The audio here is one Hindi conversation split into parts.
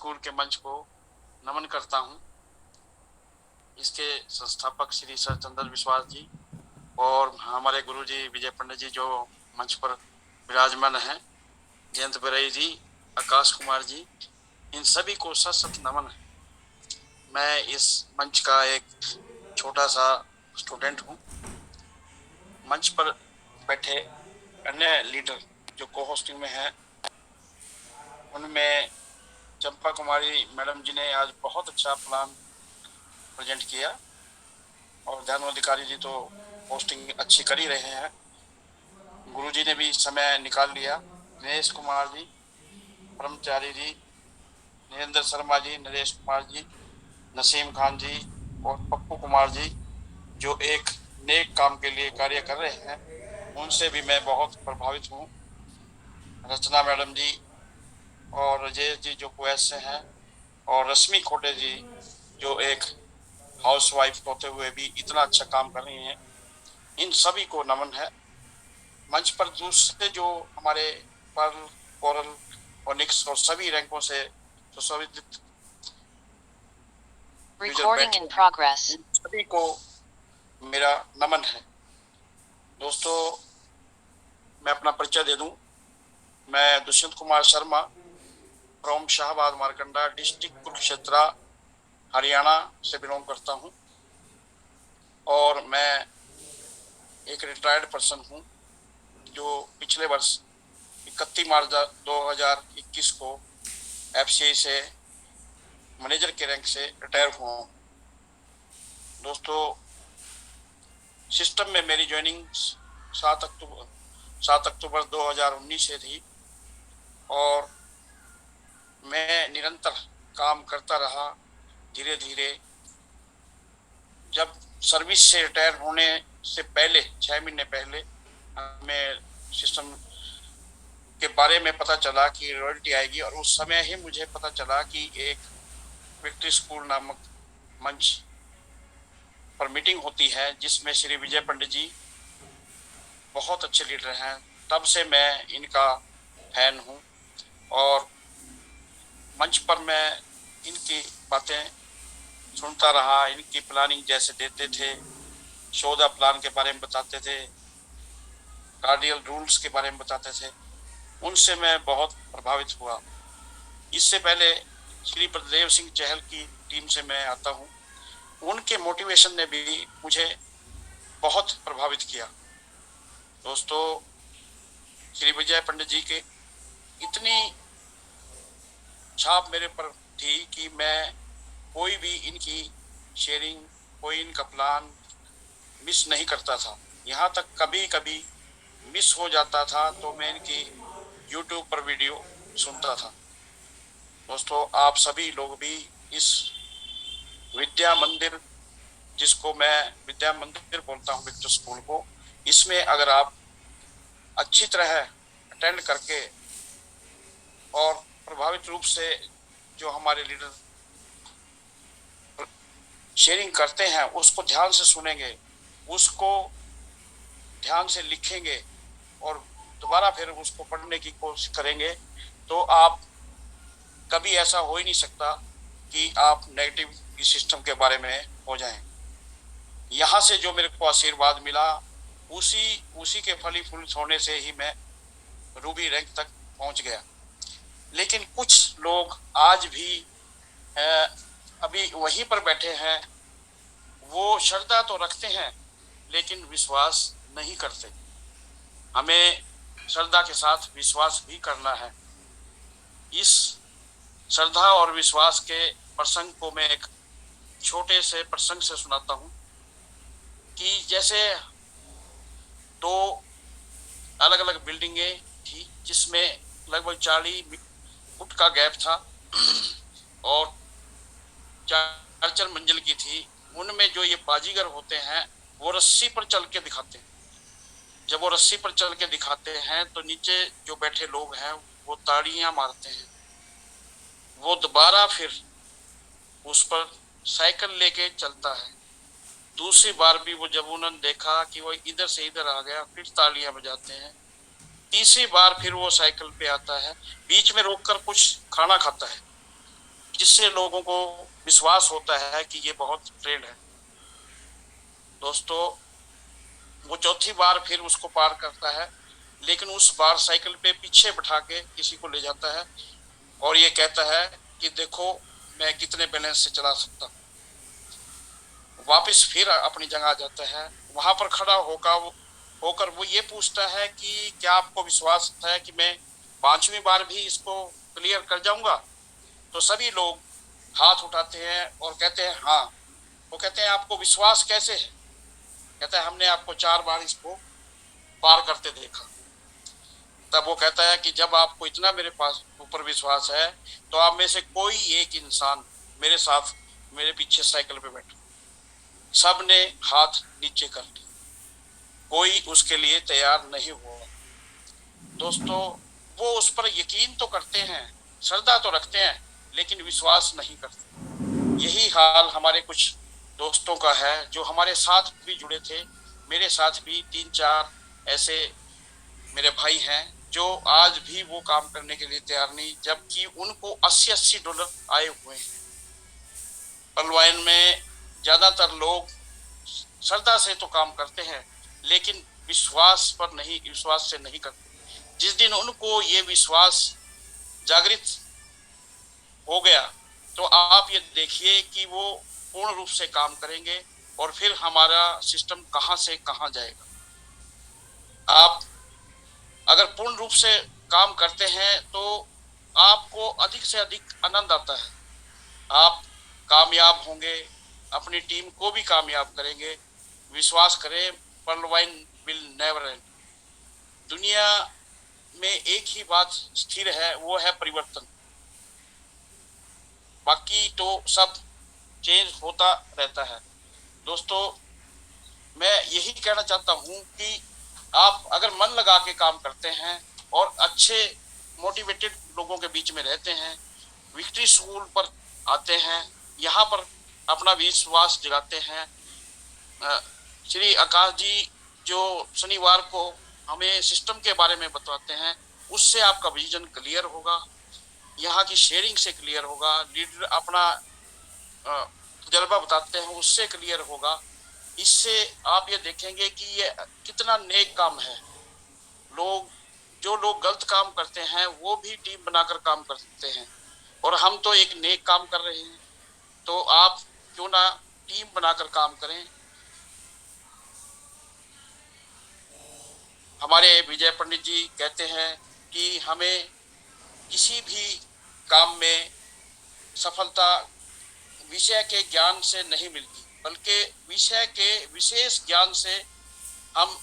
स्कूल के मंच को नमन करता हूँ। इसके संस्थापक श्री सर चंद्र विश्वास जी और हमारे गुरु जी विजय पंडित जी जो मंच पर विराजमान हैं, जयंत बिरई जी, आकाश कुमार जी, इन सभी को सत सत नमन है। मैं इस मंच का एक छोटा सा स्टूडेंट हूँ। मंच पर बैठे अन्य लीडर जो को होस्टिंग में हैं, उनमें चंपा कुमारी मैडम जी ने आज बहुत अच्छा प्लान प्रेजेंट किया और ध्यान अधिकारी जी तो पोस्टिंग अच्छी कर ही रहे हैं। गुरु जी ने भी समय निकाल लिया। दिनेश कुमार जी, ब्रह्मचारी जी, नरेंद्र शर्मा जी, नरेश कुमार जी, नसीम खान जी और पप्पू कुमार जी जो एक नेक काम के लिए कार्य कर रहे हैं, उनसे भी मैं बहुत प्रभावित हूँ। रचना मैडम जी और राजेश जी जो कुवैत से हैं और रश्मि खोटे जी जो एक हाउसवाइफ होते हुए भी इतना अच्छा काम कर रही हैं, इन सभी को नमन है। मंच पर दूसरे जो हमारे पर्ल, कोरल, ओनिक्स और सभी रैंकों से सुशोभित Recording in progress. सभी को मेरा नमन है। दोस्तों, मैं अपना परिचय दे दूं। मैं दुष्यंत कुमार शर्मा फ्रॉम शाहबाद मारकंडा डिस्ट्रिक्ट कुरुक्षेत्र हरियाणा से बिलोंग करता हूं और मैं एक रिटायर्ड पर्सन हूं जो पिछले वर्ष 31 मार्च 2021 को एफसीआई से मैनेजर के रैंक से रिटायर हुआ हूं। दोस्तों, सिस्टम में मेरी ज्वाइनिंग 7 अक्टूबर 2019 से थी और मैं निरंतर काम करता रहा। धीरे धीरे जब सर्विस से रिटायर होने से पहले 6 महीने पहले हमें सिस्टम के बारे में पता चला कि रॉयल्टी आएगी और उस समय ही मुझे पता चला कि एक विक्ट्री स्कूल नामक मंच पर मीटिंग होती है जिसमें श्री विजय पंडित जी बहुत अच्छे लीडर हैं। तब से मैं इनका फैन हूं और मंच पर मैं इनकी बातें सुनता रहा। इनकी प्लानिंग जैसे देते थे, शोधा प्लान के बारे में बताते थे, कार्डियल रूल्स के बारे में बताते थे, उनसे मैं बहुत प्रभावित हुआ। इससे पहले श्री प्रदेव सिंह चहल की टीम से मैं आता हूं। उनके मोटिवेशन ने भी मुझे बहुत प्रभावित किया। दोस्तों, श्री विजय पंडित जी के इतनी छाप मेरे पर थी कि मैं कोई भी इनकी शेयरिंग, कोई इनका प्लान मिस नहीं करता था। यहाँ तक कभी कभी मिस हो जाता था तो मैं इनकी यूट्यूब पर वीडियो सुनता था। दोस्तों, आप सभी लोग भी इस विद्या मंदिर, जिसको मैं विद्या मंदिर बोलता हूँ विक्टर स्कूल को, इसमें अगर आप अच्छी तरह अटेंड करके और प्रभावित रूप से जो हमारे लीडर शेयरिंग करते हैं उसको ध्यान से सुनेंगे, उसको ध्यान से लिखेंगे और दोबारा फिर उसको पढ़ने की कोशिश करेंगे, तो आप कभी ऐसा हो ही नहीं सकता कि आप नेगेटिव सिस्टम के बारे में हो जाएं। यहाँ से जो मेरे को आशीर्वाद मिला उसी के फलीभूत होने से ही मैं रूबी रैंक तक पहुंच गया। लेकिन कुछ लोग आज भी अभी वहीं पर बैठे हैं। वो श्रद्धा तो रखते हैं लेकिन विश्वास नहीं करते। हमें श्रद्धा के साथ विश्वास भी करना है। इस श्रद्धा और विश्वास के प्रसंग को मैं एक छोटे से प्रसंग से सुनाता हूं कि जैसे दो अलग अलग बिल्डिंगें थी जिसमें लगभग 40 फुट का गैप था और 4 मंजिल की थी। उनमें जो ये बाजीगर होते हैं वो रस्सी पर चल के दिखाते हैं। जब वो रस्सी पर चल के दिखाते हैं तो नीचे जो बैठे लोग हैं वो ताड़ियां मारते हैं। वो दोबारा फिर उस पर साइकिल लेके चलता है। दूसरी बार भी वो जब उन्होंने देखा कि वो इधर से इधर आ गया, फिर तालियां बजाते हैं। तीसरी बार फिर वो साइकिल पे आता है, बीच में रोककर कुछ खाना खाता है। जिससे लोगों को विश्वास होता है कि ये बहुत ट्रेंड है। दोस्तों, वो चौथी बार फिर उसको पार करता है, लेकिन उस बार साइकिल पे पीछे बैठा के किसी को ले जाता है और ये कहता है कि देखो मैं कितने बैलेंस से चला सकता हूँ। वापस फिर अपनी जगह आ जाता है। वहां पर खड़ा होकर वो ये पूछता है कि क्या आपको विश्वास है कि मैं 5वीं बार भी इसको क्लियर कर जाऊंगा? तो सभी लोग हाथ उठाते हैं और कहते हैं हाँ। वो कहते हैं आपको विश्वास कैसे है? कहता है हमने आपको 4 बार इसको पार करते देखा। तब वो कहता है कि जब आपको इतना मेरे पास ऊपर विश्वास है तो आप में से कोई एक इंसान मेरे साथ मेरे पीछे साइकिल पे बैठो। सब ने हाथ नीचे कर लिए, कोई उसके लिए तैयार नहीं हुआ। दोस्तों, वो उस पर यकीन तो करते हैं, श्रद्धा तो रखते हैं, लेकिन विश्वास नहीं करते। यही हाल हमारे कुछ दोस्तों का है जो हमारे साथ भी जुड़े थे। मेरे साथ भी 3-4 ऐसे मेरे भाई हैं जो आज भी वो काम करने के लिए तैयार नहीं, जबकि उनको $80-80 आए हुए हैं। पलवाइन में ज्यादातर लोग श्रद्धा से तो काम करते हैं, लेकिन विश्वास से नहीं करते। जिस दिन उनको ये विश्वास जागृत हो गया तो आप ये देखिए कि वो पूर्ण रूप से काम करेंगे और फिर हमारा सिस्टम कहां से कहां जाएगा। आप अगर पूर्ण रूप से काम करते हैं तो आपको अधिक से अधिक आनंद आता है, आप कामयाब होंगे, अपनी टीम को भी कामयाब करेंगे। विश्वास करें, पर्लवाइन विल नेवर एंड। दुनिया में एक ही बात स्थिर है, वो है परिवर्तन। बाकी तो सब चेंज होता रहता है। दोस्तों, मैं यही कहना चाहता हूं कि आप अगर मन लगा के काम करते हैं और अच्छे मोटिवेटेड लोगों के बीच में रहते हैं, विक्ट्री स्कूल पर आते हैं, यहाँ पर अपना विश्वास जगाते हैं। श्री आकाश जी जो शनिवार को हमें सिस्टम के बारे में बताते हैं, उससे आपका विजन क्लियर होगा, यहाँ की शेयरिंग से क्लियर होगा, लीडर अपना तजर्बा बताते हैं उससे क्लियर होगा। इससे आप ये देखेंगे कि ये कितना नेक काम है। जो लोग गलत काम करते हैं वो भी टीम बनाकर काम करते हैं, और हम तो एक नेक काम कर रहे हैं। तो आप क्यों ना टीम बनाकर काम करें। हमारे विजय पंडित जी कहते हैं कि हमें किसी भी काम में सफलता विषय के ज्ञान से नहीं मिलती, बल्कि विषय के विशेष ज्ञान से हम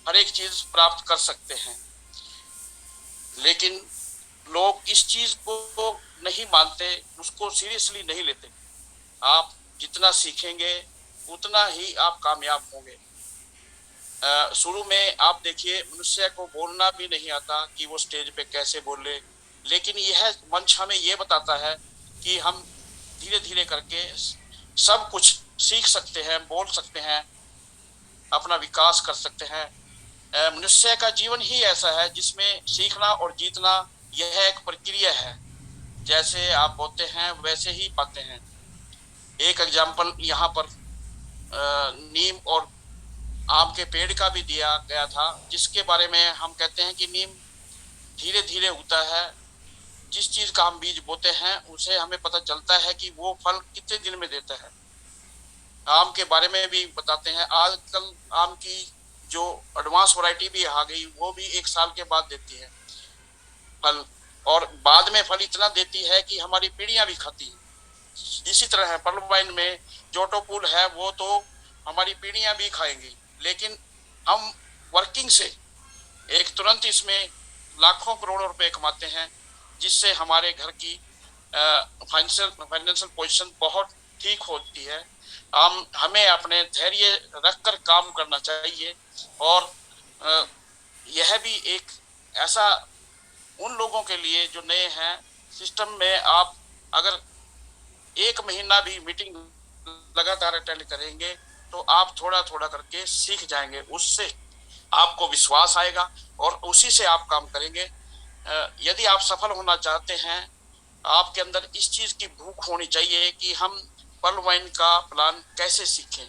हर एक चीज प्राप्त कर सकते हैं। लेकिन लोग इस चीज को नहीं मानते, उसको सीरियसली नहीं लेते। आप जितना सीखेंगे उतना ही आप कामयाब होंगे। शुरू में आप देखिए, मनुष्य को बोलना भी नहीं आता कि वो स्टेज पे कैसे बोले, लेकिन यह मंच हमें ये बताता है कि हम धीरे धीरे करके सब कुछ सीख सकते हैं, बोल सकते हैं, अपना विकास कर सकते हैं। मनुष्य का जीवन ही ऐसा है जिसमें सीखना और जीतना यह एक प्रक्रिया है। जैसे आप बोते हैं वैसे ही पाते हैं। एक एग्जाम्पल यहाँ पर नीम और आम के पेड़ का भी दिया गया था, जिसके बारे में हम कहते हैं कि नीम धीरे धीरे उगता है। जिस चीज का हम बीज बोते हैं उसे हमें पता चलता है कि वो फल कितने दिन में देता है। आम के बारे में भी बताते हैं। आजकल आम की जो एडवांस वैरायटी भी आ गई, वो भी 1 साल के बाद देती है फल, और बाद में फल इतना देती है कि हमारी पीढ़ियां भी खाती हैं। इसी तरह है पर्लवाइन में जो टोपुल है वो तो हमारी पीढ़ियां भी खाएंगी, लेकिन हम वर्किंग से एक तुरंत इसमें लाखों करोड़ों रुपए कमाते हैं, जिससे हमारे घर की फाइनेंशियल पोजीशन बहुत ठीक होती है। हमें अपने धैर्य रखकर काम करना चाहिए। और यह भी एक ऐसा उन लोगों के लिए जो नए हैं सिस्टम में, आप अगर 1 महीना भी मीटिंग लगातार अटेंड करेंगे तो आप थोड़ा थोड़ा करके सीख जाएंगे। उससे आपको विश्वास आएगा और उसी से आप काम करेंगे। यदि आप सफल होना चाहते हैं आपके अंदर इस चीज की भूख होनी चाहिए कि हम पर्ल वाइन का प्लान कैसे सीखें,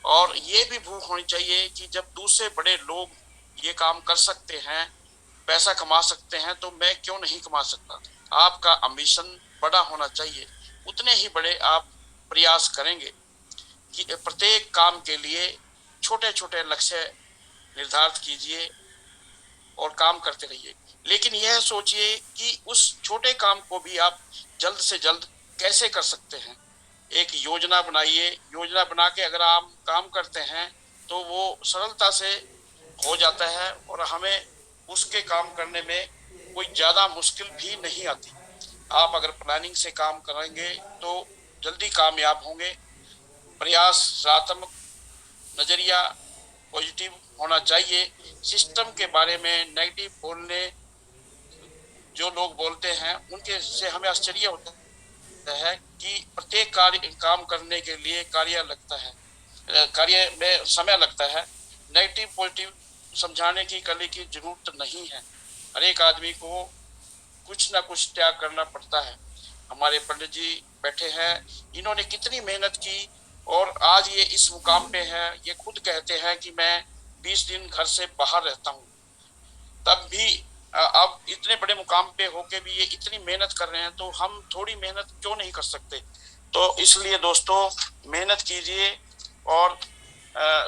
और ये भी भूख होनी चाहिए कि जब दूसरे बड़े लोग ये काम कर सकते हैं, पैसा कमा सकते हैं, तो मैं क्यों नहीं कमा सकता। आपका एम्बिशन बड़ा होना चाहिए, उतने ही बड़े आप प्रयास करेंगे कि प्रत्येक काम के लिए छोटे छोटे लक्ष्य निर्धारित कीजिए और काम करते रहिए। लेकिन यह सोचिए कि उस छोटे काम को भी आप जल्द से जल्द कैसे कर सकते हैं। एक योजना बनाइए, योजना बना के अगर आप काम करते हैं तो वो सरलता से हो जाता है और हमें उसके काम करने में कोई ज़्यादा मुश्किल भी नहीं आती। आप अगर प्लानिंग से काम करेंगे तो जल्दी कामयाब होंगे। प्रयासात्मक नजरिया पॉजिटिव होना चाहिए। सिस्टम के बारे में नेगेटिव बोलने जो लोग बोलते हैं उनके से हमें आश्चर्य होता है कि प्रत्येक कार्य काम करने के लिए कार्य लगता है, कार्य में समय लगता है। नेगेटिव पॉजिटिव समझाने की कली की जरूरत नहीं है। हर एक आदमी को कुछ ना कुछ त्याग करना पड़ता है। हमारे पंडित जी बैठे हैं, इन्होंने कितनी मेहनत की और आज ये इस मुकाम पे है। ये खुद कहते हैं कि मैं 20 दिन घर से बाहर रहता हूँ, तब भी अब इतने बड़े मुकाम पे होके भी ये इतनी मेहनत कर रहे हैं, तो हम थोड़ी मेहनत क्यों नहीं कर सकते। तो इसलिए दोस्तों मेहनत कीजिए और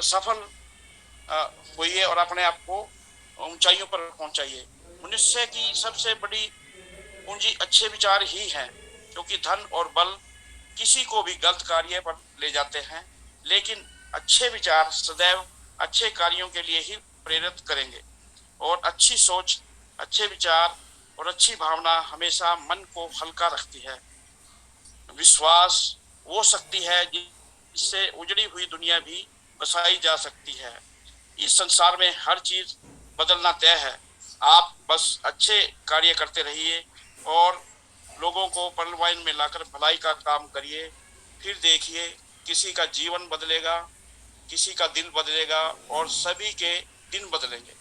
सफल होइए और अपने आप को ऊंचाइयों पर पहुंचाइए। मनुष्य की सबसे बड़ी पूंजी अच्छे विचार ही हैं, क्योंकि धन और बल किसी को भी गलत कार्य पर ले जाते हैं, लेकिन अच्छे विचार सदैव अच्छे कार्यों के लिए ही प्रेरित करेंगे। और अच्छी सोच, अच्छे विचार और अच्छी भावना हमेशा मन को हल्का रखती है। विश्वास वो शक्ति है जिससे उजड़ी हुई दुनिया भी बसाई जा सकती है। इस संसार में हर चीज बदलना तय है। आप बस अच्छे कार्य करते रहिए और लोगों को पर्ल में लाकर भलाई का काम करिए। फिर देखिए किसी का जीवन बदलेगा, किसी का दिल बदलेगा और सभी के दिन बदलेंगे।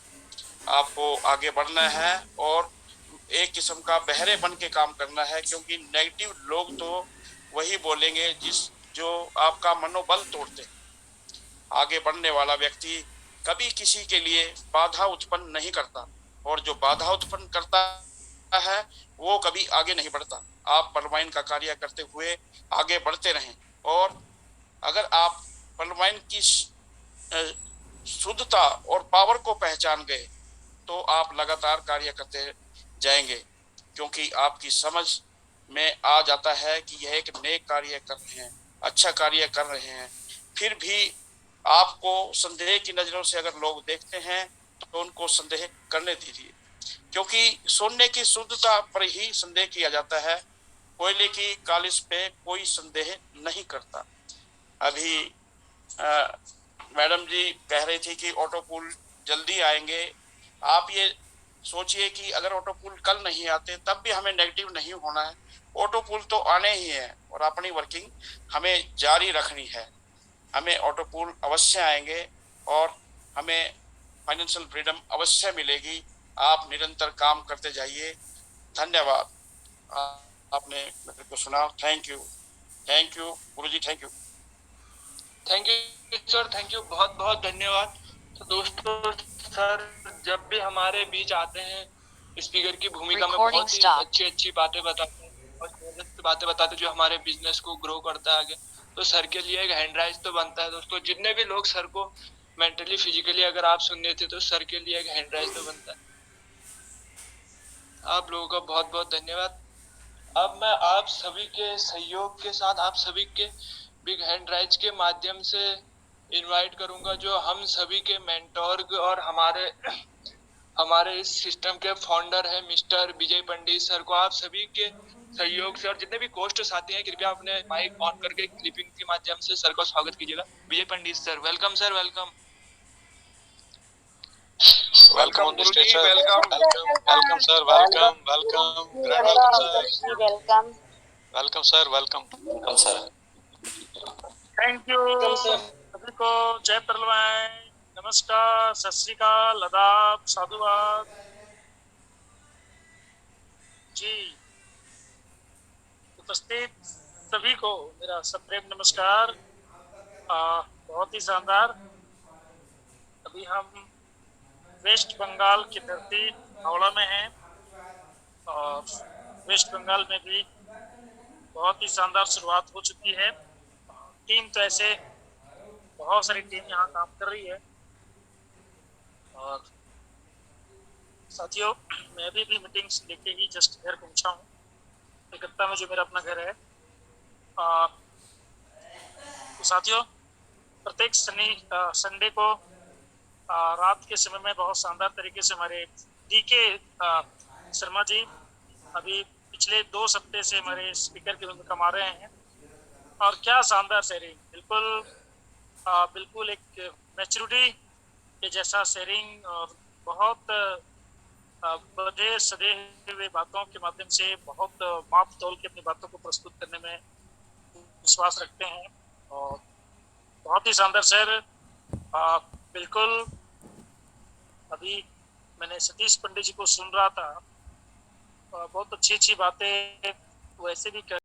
आपको आगे बढ़ना है और एक किस्म का बहरे बन के काम करना है, क्योंकि नेगेटिव लोग तो वही बोलेंगे जो आपका मनोबल तोड़ते हैं। आगे बढ़ने वाला व्यक्ति कभी किसी के लिए बाधा उत्पन्न नहीं करता, और जो बाधा उत्पन्न करता है वो कभी आगे नहीं बढ़ता। आप परवाइन का कार्य करते हुए आगे बढ़ते रहें, और अगर आप परवाइन की शुद्धता और पावर को पहचान गए तो आप लगातार कार्य करते जाएंगे, क्योंकि आपकी समझ में आ जाता है कि यह एक नेक कार्य कर रहे हैं, अच्छा कार्य कर रहे हैं। फिर भी आपको संदेह की नजरों से अगर लोग देखते हैं तो उनको संदेह करने दीजिए, क्योंकि सोने की शुद्धता पर ही संदेह किया जाता है, कोयले की कालिश पे कोई संदेह नहीं करता। अभी मैडम जी कह रही थी कि ऑटो पूल जल्दी आएंगे। आप ये सोचिए कि अगर ऑटो पूल कल नहीं आते तब भी हमें नेगेटिव नहीं होना है। ऑटो पूल तो आने ही है और अपनी वर्किंग हमें जारी रखनी है। हमें ऑटो पूल अवश्य आएंगे और हमें फाइनेंशियल फ्रीडम अवश्य मिलेगी। आप निरंतर काम करते जाइए। धन्यवाद, आपने मेरे को सुना। Thank you, thank you Guruji, thank you. Thank you sir, thank you, बहुत बहुत धन्यवाद। तो दोस्तों सर जब भी हमारे बीच आते हैं स्पीकर की भूमिका में बहुत ही अच्छी अच्छी बातें बताते हैं और बातें बताते हैं जो हमारे बिजनेस को ग्रो करता है आगे। तो सर के लिए एक हैंड राइज तो बनता है दोस्तों। जितने भी लोग सर को मेंटली फिजिकली अगर आप सुनने थे तो सर के लिए एक हैंड राइज तो बनता है। आप लोगों का बहुत बहुत धन्यवाद। अब मैं आप सभी के सहयोग के साथ आप सभी के बिग हैंड राइज के माध्यम से इनवाइट करूंगा जो हम सभी के मेंटोर और हमारे इस सिस्टम के फाउंडर है मिस्टर विजय पंडित सर को। आप सभी के सहयोग से और जितने भी कोस्ट साथी हैं कृपया अपने माइक ऑन करके क्लिपिंग के माध्यम से सर को स्वागत कीजिएगा। Vijay Pandit sir, welcome sir, welcome. Welcome गुरुजी, welcome welcome sir, welcome welcome, grand welcome sir, welcome welcome sir, welcome sir. Thank you सभी को। जय परलवाइन, नमस्कार, सत श्री अकाल, आदाब, साधुवाद जी। उपस्थित सभी को मेरा सप्रेम नमस्कार। बहुत ही शानदार। अभी हम वेस्ट बंगाल की धरती हावड़ा में हैं और वेस्ट बंगाल में भी बहुत ही शानदार शुरुआत हो चुकी है। टीम तो ऐसे बहुत सारी टीम यहाँ काम कर रही है और साथियों मैं भी मीटिंग्स लेके ही जस्ट घर पहुंचा हूँ। कलकत्ता में जो मेरा अपना घर है। तो साथियों प्रत्येक संडे को रात के समय में बहुत शानदार तरीके से हमारे डीके शर्मा जी अभी पिछले 2 हफ्ते से हमारे स्पीकर की भूमिका कमा रहे हैं और क्या शानदार शेयरिंग, बिल्कुल एक मैच्योरिटी के जैसा शेयरिंग और बहुत बड़े सदे हुए बातों के माध्यम से बहुत माप तोल के अपनी बातों को प्रस्तुत करने में विश्वास रखते हैं और बहुत ही शानदार सर। बिल्कुल अभी मैंने सतीश पंडित जी को सुन रहा था, बहुत अच्छी बातें वैसे भी कर